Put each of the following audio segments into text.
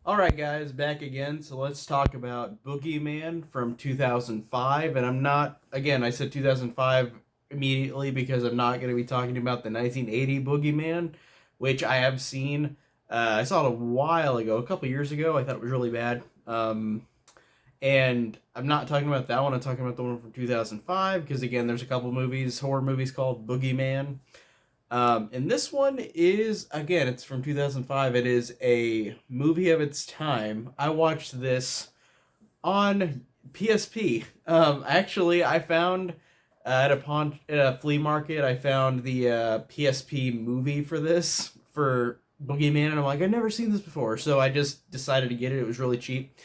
Alright, guys, back again. So let's talk about Boogeyman from 2005. And I'm not, again, I said 2005 immediately because I'm not going to be talking about the 1980 Boogeyman, which I have seen. I saw it a while ago, a couple years ago. I thought it was really bad. And I'm not talking about that one. I'm talking about the one from 2005 because, again, there's a couple movies, horror movies called Boogeyman. And this one is, again, it's from 2005. It is a movie of its time. I watched this on PSP. Actually, I found at a flea market, I found the PSP movie for this for Boogeyman, and I'm like, I've never seen this before, so I just decided to get it. It was really cheap,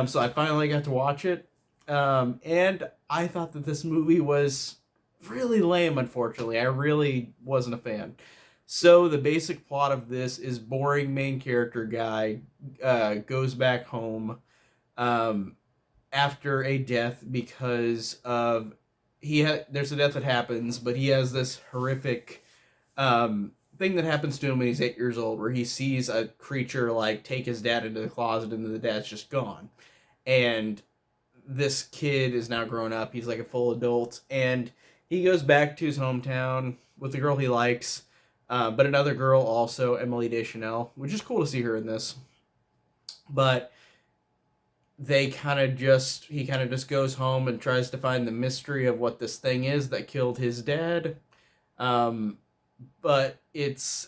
so I finally got to watch it, and I thought that this movie was really lame. Unfortunately, I really wasn't a fan. So the basic plot of this is boring main character guy goes back home um, after a death because of there's a death that happens, but he has this horrific thing that happens to him when he's 8 years old, where he sees a creature like take his dad into the closet, and the dad's just gone, and this kid is now grown up. He's like a full adult, and he goes back to his hometown with the girl he likes, but another girl also, Emily Deschanel, which is cool to see her in this. But he kind of just goes home and tries to find the mystery of what this thing is that killed his dad. Um, but it's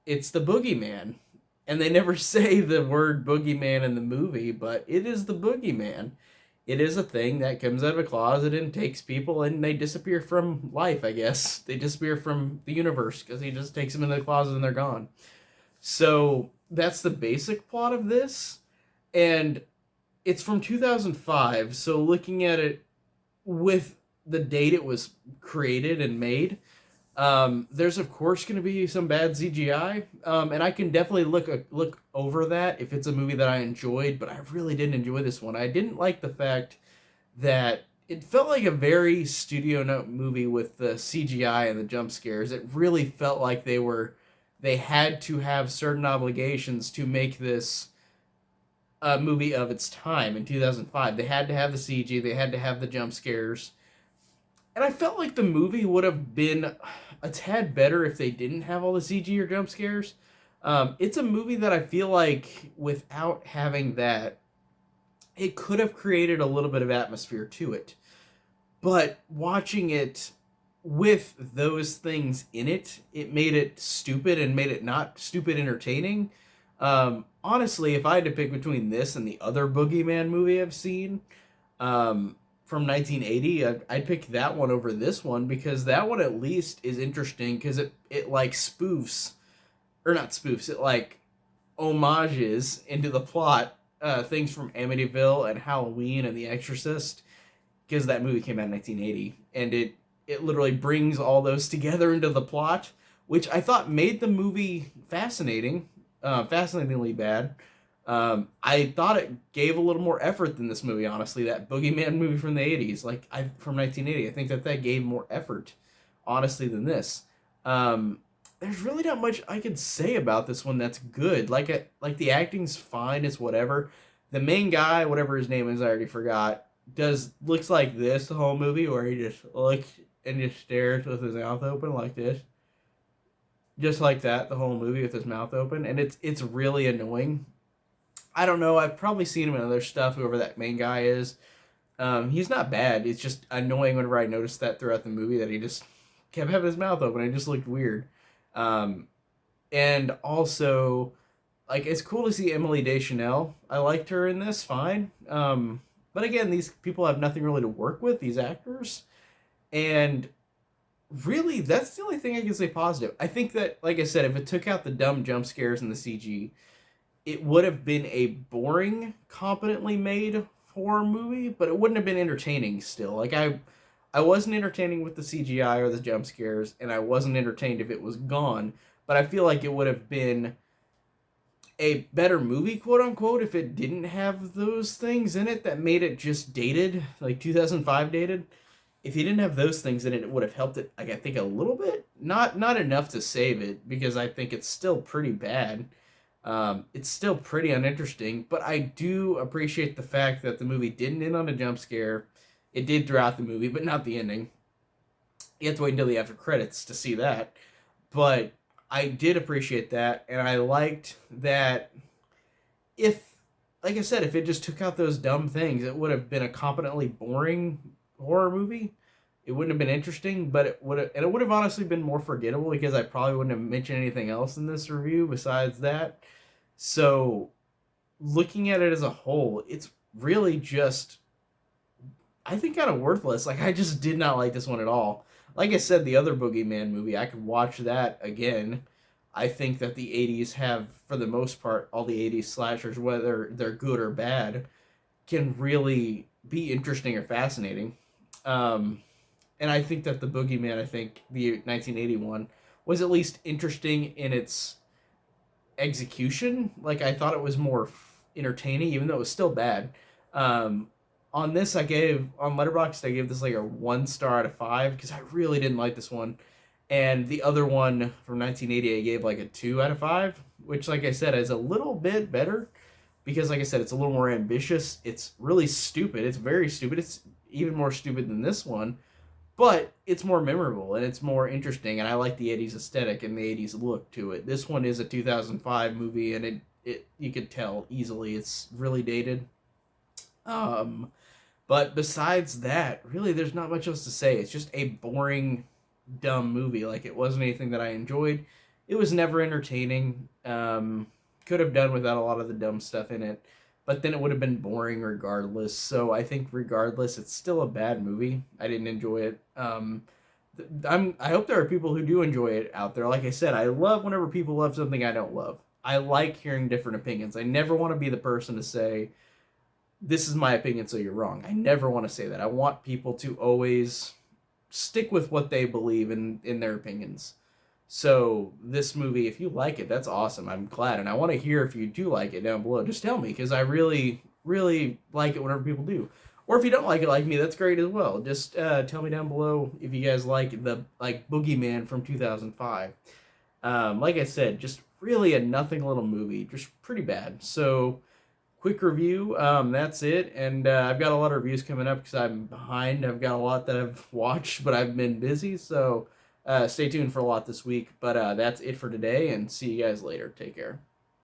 the boogeyman, and they never say the word boogeyman in the movie, but it is the boogeyman. It is a thing that comes out of a closet and takes people, and they disappear from life, I guess. They disappear from the universe because he just takes them into the closet and they're gone. So that's the basic plot of this. And it's from 2005, so looking at it with the date it was created and made, there's of course going to be some bad CGI, and I can definitely look over that if it's a movie that I enjoyed. But I really didn't enjoy this one. I didn't like the fact that it felt like a very studio note movie with the CGI and the jump scares. It really felt like they had to have certain obligations to make this a movie of its time in 2005. They had to have the CG, they had to have the jump scares, and I felt like the movie would have been a tad better if they didn't have all the CG or jump scares. It's a movie that I feel like without having that, it could have created a little bit of atmosphere to it. But watching it with those things in it, it made it stupid and made it not stupid entertaining. Honestly, if I had to pick between this and the other Boogeyman movie I've seen, from 1980, I'd pick that one over this one because that one at least is interesting because it like spoofs, or not spoofs, it like homages into the plot things from Amityville and Halloween and The Exorcist, because that movie came out in 1980, and it literally brings all those together into the plot, which I thought made the movie fascinating, fascinatingly bad. I thought it gave a little more effort than this movie. Honestly, that Boogeyman movie from the 80s, from 1980, I think that gave more effort, honestly, than this. There's really not much I could say about this one that's good. Like the acting's fine, it's whatever. The main guy, whatever his name is, I already forgot, does looks like this the whole movie, where he just looks and just stares with his mouth open like this, just like that the whole movie with his mouth open, and it's really annoying. I don't know. I've probably seen him in other stuff. Whoever that main guy is, he's not bad. It's just annoying whenever I noticed that throughout the movie that he just kept having his mouth open. It just looked weird. Um, and also, like, it's cool to see Emily Deschanel. I liked her in this, fine. But again, these people have nothing really to work with, these actors. And really, that's the only thing I can say positive. I think that, like I said, if it took out the dumb jump scares and the CG, it would have been a boring, competently made horror movie, but it wouldn't have been entertaining still. I wasn't entertaining with the CGI or the jump scares, and I wasn't entertained if it was gone. But I feel like it would have been a better movie, quote unquote, if it didn't have those things in it that made it just dated, like 2005 dated. If you didn't have those things in it, it would have helped it, like, I think a little bit. Not enough to save it, because I think it's still pretty bad. It's still pretty uninteresting, but I do appreciate the fact that the movie didn't end on a jump scare. It did throughout the movie, but not the ending. You have to wait until the after credits to see that. But I did appreciate that, and I liked that if, like I said, if it just took out those dumb things, it would have been a competently boring horror movie. It wouldn't have been interesting, but it would have honestly been more forgettable because I probably wouldn't have mentioned anything else in this review besides that. So, looking at it as a whole, it's really just, I think, kind of worthless. Like, I just did not like this one at all. Like I said, the other Boogeyman movie, I could watch that again. I think that the 80s have, for the most part, all the 80s slashers, whether they're good or bad, can really be interesting or fascinating. Um, and I think that the Boogeyman, I think the 1981, was at least interesting in its execution. Like, I thought it was more entertaining, even though it was still bad. Um, on this, on Letterboxd, I gave this like a 1 star out of 5 because I really didn't like this one. And the other one from 1980, I gave like a 2 out of 5, which, like I said, is a little bit better because, like I said, it's a little more ambitious. It's really stupid. It's very stupid. It's even more stupid than this one, but it's more memorable and it's more interesting. And I like the 80s aesthetic and the 80s look to it. This one is a 2005 movie, and it you could tell easily it's really dated. Um, but besides that, really, there's not much else to say. It's just a boring, dumb movie. Like, it wasn't anything that I enjoyed. It was never entertaining. Could have done without a lot of the dumb stuff in it, but then it would have been boring regardless. So I think regardless, it's still a bad movie. I didn't enjoy it. I hope there are people who do enjoy it out there. Like I said, I love whenever people love something I don't love. I like hearing different opinions. I never want to be the person to say, this is my opinion, so you're wrong. I never want to say that. I want people to always stick with what they believe in their opinions. So this movie, if you like it, that's awesome. I'm glad, and I want to hear if you do like it down below. Just tell me, because I really, really like it whenever people do. Or if you don't like it like me, that's great as well. Just tell me down below if you guys like the Boogeyman from 2005. Like I said, just really a nothing little movie, just pretty bad. So quick review. That's it. And I've got a lot of reviews coming up because I'm behind. I've got a lot that I've watched, but I've been busy. So stay tuned for a lot this week. But that's it for today, and see you guys later. Take care.